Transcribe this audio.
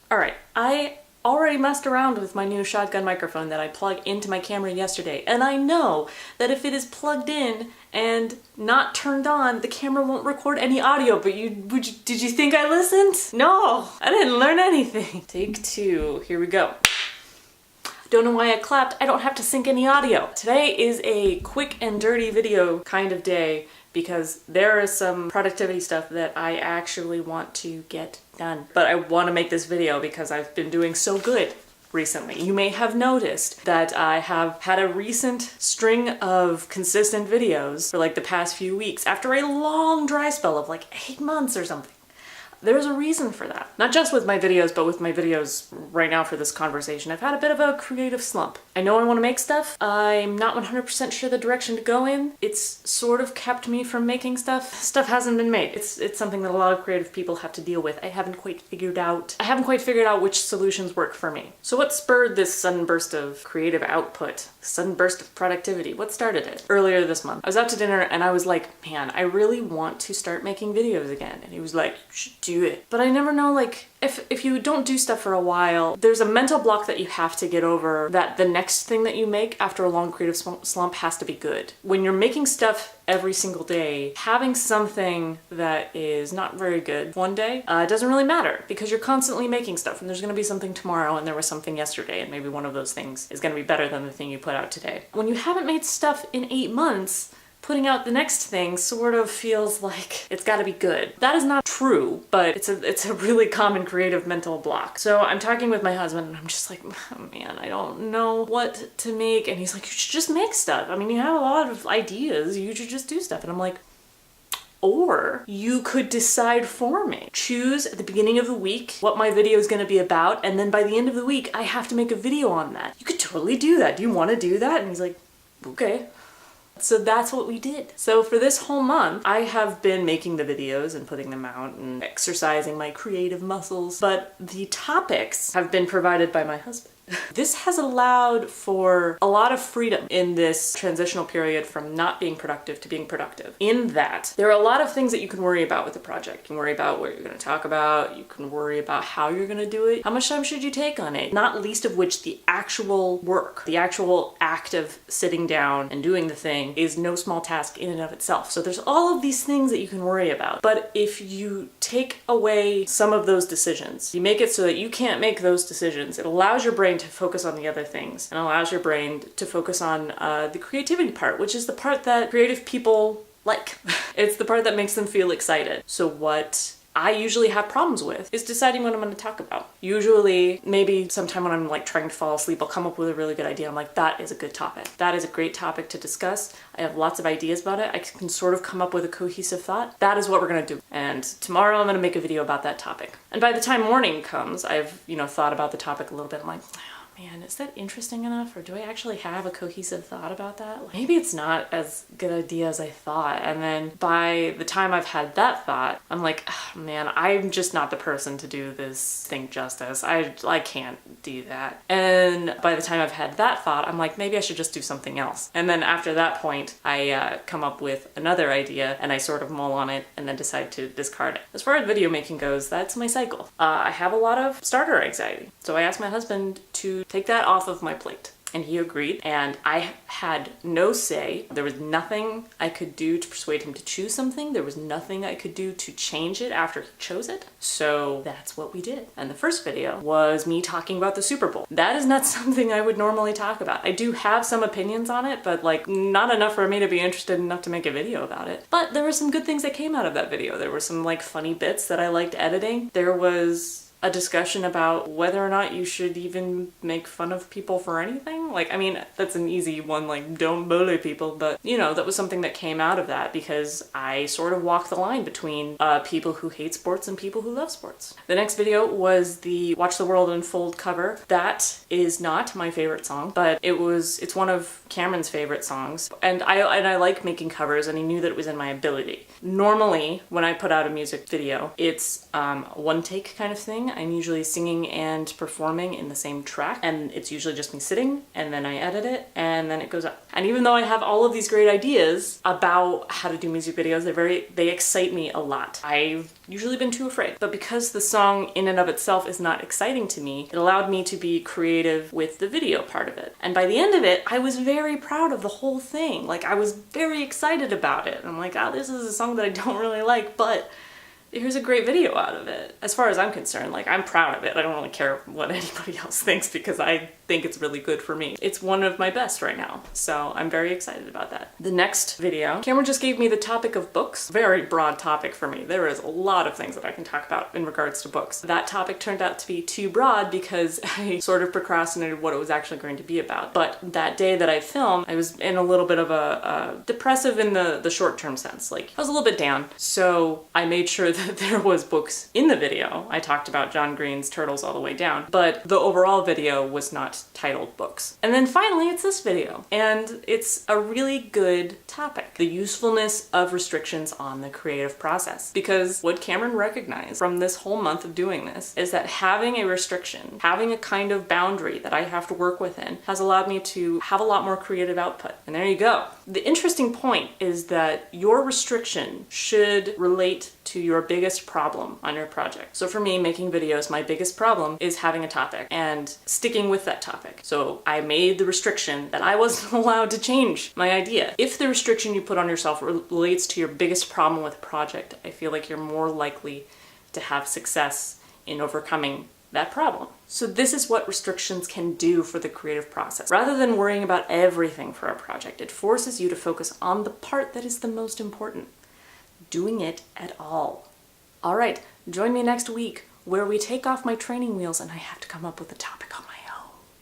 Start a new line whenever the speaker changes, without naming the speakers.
Alright, I already messed around with my new shotgun microphone that I plugged into my camera yesterday, and I know that if it is plugged in and not turned on, the camera won't record any audio, but did you think I listened? No, I didn't learn anything. Take two, here we go. Don't know why I clapped, I don't have to sync any audio. Today is a quick and dirty video kind of day because there is some productivity stuff that I actually want to get done. But I want to make this video because I've been doing so good recently. You may have noticed that I have had a recent string of consistent videos for like the past few weeks after a long dry spell of like 8 months or something. There's a reason for that. Not just with my videos, but with my videos right now for this conversation. I've had a bit of a creative slump. I know I want to make stuff. I'm not 100% sure the direction to go in. It's sort of kept me from making stuff. Stuff hasn't been made. It's something that a lot of creative people have to deal with. I haven't quite figured out which solutions work for me. So what spurred this sudden burst of creative output? Sudden burst of productivity? What started it? Earlier this month, I was out to dinner and I was like, man, I really want to start making videos again. And he was like, you should do it. But I never know, like, if you don't do stuff for a while, there's a mental block that you have to get over that the next thing that you make after a long creative slump has to be good. When you're making stuff every single day, having something that is not very good one day doesn't really matter because you're constantly making stuff and there's going to be something tomorrow and there was something yesterday and maybe one of those things is going to be better than the thing you put out today. When you haven't made stuff in 8 months, putting out the next thing sort of feels like it's gotta be good. That is not true, but it's a really common creative mental block. So I'm talking with my husband and I'm just like, oh man, I don't know what to make. And he's like, you should just make stuff. I mean, you have a lot of ideas, you should just do stuff. And I'm like, or you could decide for me. Choose at the beginning of the week what my video is going to be about, and then by the end of the week, I have to make a video on that. You could totally do that. Do you want to do that? And he's like, okay. So that's what we did. So for this whole month, I have been making the videos and putting them out and exercising my creative muscles, but the topics have been provided by my husband. This has allowed for a lot of freedom in this transitional period from not being productive to being productive. In that, there are a lot of things that you can worry about with the project. You can worry about what you're going to talk about, you can worry about how you're going to do it, how much time should you take on it, not least of which the actual work, the actual act of sitting down and doing the thing is no small task in and of itself. So there's all of these things that you can worry about. But if you take away some of those decisions, you make it so that you can't make those decisions, it allows your brain to focus on the other things and allows your brain to focus on the creativity part, which is the part that creative people like. It's the part that makes them feel excited. So what I usually have problems with is deciding what I'm going to talk about. Usually, maybe sometime when I'm like trying to fall asleep, I'll come up with a really good idea. I'm like, that is a good topic. That is a great topic to discuss. I have lots of ideas about it. I can sort of come up with a cohesive thought. That is what we're going to do. And tomorrow I'm going to make a video about that topic. And by the time morning comes, I've, thought about the topic a little bit. I'm like, man, is that interesting enough? Or do I actually have a cohesive thought about that? Like, maybe it's not as good an idea as I thought. And then by the time I've had that thought, I'm like, oh, man, I'm just not the person to do this thing justice. I can't do that. And by the time I've had that thought, I'm like, maybe I should just do something else. And then after that point, I come up with another idea and I sort of mull on it and then decide to discard it. As far as video making goes, that's my cycle. I have a lot of starter anxiety. So I asked my husband to take that off of my plate. And he agreed, and I had no say. There was nothing I could do to persuade him to choose something. There was nothing I could do to change it after he chose it. So that's what we did. And the first video was me talking about the Super Bowl. That is not something I would normally talk about. I do have some opinions on it, but like not enough for me to be interested enough to make a video about it. But there were some good things that came out of that video. There were some like funny bits that I liked editing. There was a discussion about whether or not you should even make fun of people for anything. Like, I mean, that's an easy one, like, don't bully people, but, that was something that came out of that because I sort of walk the line between people who hate sports and people who love sports. The next video was the Watch the World Unfold cover. That is not my favorite song, but it's one of Cameron's favorite songs, and I like making covers, and he knew that it was in my ability. Normally, when I put out a music video, it's one take kind of thing, sing, I'm usually singing and performing in the same track, and it's usually just me sitting, and then I edit it, and then it goes up. And even though I have all of these great ideas about how to do music videos, they excite me a lot. I've usually been too afraid. But because the song in and of itself is not exciting to me, it allowed me to be creative with the video part of it. And by the end of it, I was very proud of the whole thing. Like, I was very excited about it. I'm like, oh, this is a song that I don't really like, but here's a great video out of it. As far as I'm concerned, like, I'm proud of it. I don't really care what anybody else thinks because I think it's really good for me. It's one of my best right now, so I'm very excited about that. The next video, Cameron just gave me the topic of books. Very broad topic for me. There is a lot of things that I can talk about in regards to books. That topic turned out to be too broad because I sort of procrastinated what it was actually going to be about. But that day that I filmed, I was in a little bit of a depressive in the short-term sense. Like, I was a little bit down, so I made sure that there was books in the video. I talked about John Green's Turtles All the Way Down, but the overall video was not titled books. And then finally, it's this video. And it's a really good topic. The usefulness of restrictions on the creative process. Because what Cameron recognized from this whole month of doing this is that having a restriction, having a kind of boundary that I have to work within, has allowed me to have a lot more creative output. And there you go. The interesting point is that your restriction should relate to your biggest problem on your project. So for me, making videos, my biggest problem is having a topic and sticking with that topic. So I made the restriction that I wasn't allowed to change my idea. If the restriction you put on yourself relates to your biggest problem with a project, I feel like you're more likely to have success in overcoming that problem. So this is what restrictions can do for the creative process. Rather than worrying about everything for a project, it forces you to focus on the part that is the most important. Doing it at all. All right, join me next week where we take off my training wheels and I have to come up with a topic on my